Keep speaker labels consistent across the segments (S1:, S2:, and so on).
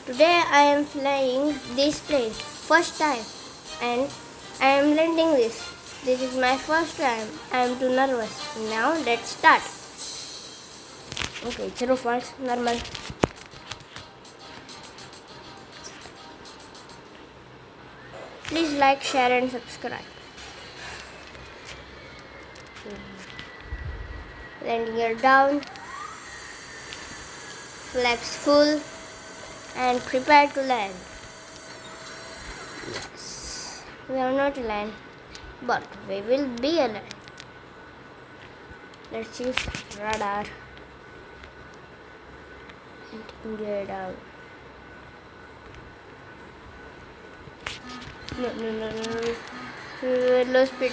S1: Today I am flying this plane first time and I am landing this. This is my first time. I am too nervous. Now let's start. Okay, true, false, normal. Please like, share and subscribe. Landing gear down. Flaps full and prepare to land. Yes, we are not land, but we will be a land. Let's use radar. And gear down. No. Low speed.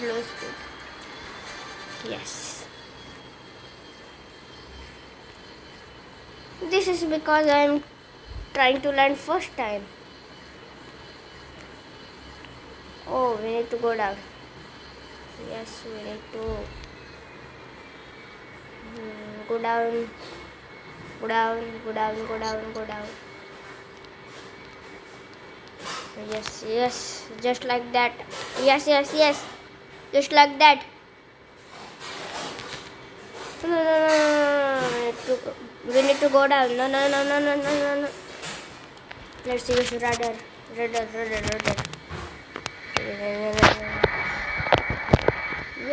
S1: Yes. This is because I am trying to land first time. Oh, we need to go down. Yes, we need to go down. Go down. Yes, just like that. Yes, just like that. No. We need to go down. No. Let's use radar. We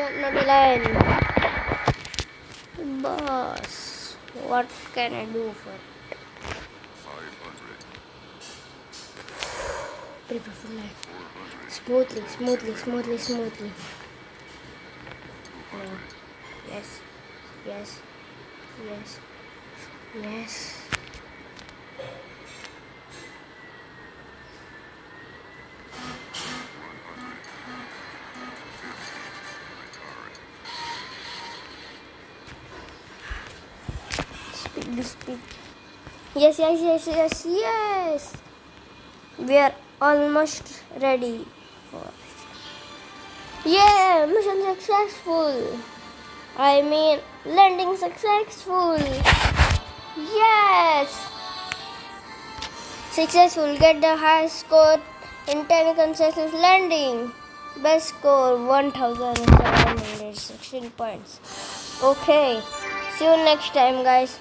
S1: are not land. Boss, what can I do for it?
S2: 500.
S1: Prepare for land. Smoothly. No. Yes. Speed. Yes. We are almost ready for. Yeah, mission successful. I mean, landing successful. Yes. Successful. Get the highest score in 10 consecutive landing. Best score 1,716 points. Okay. See you next time, guys.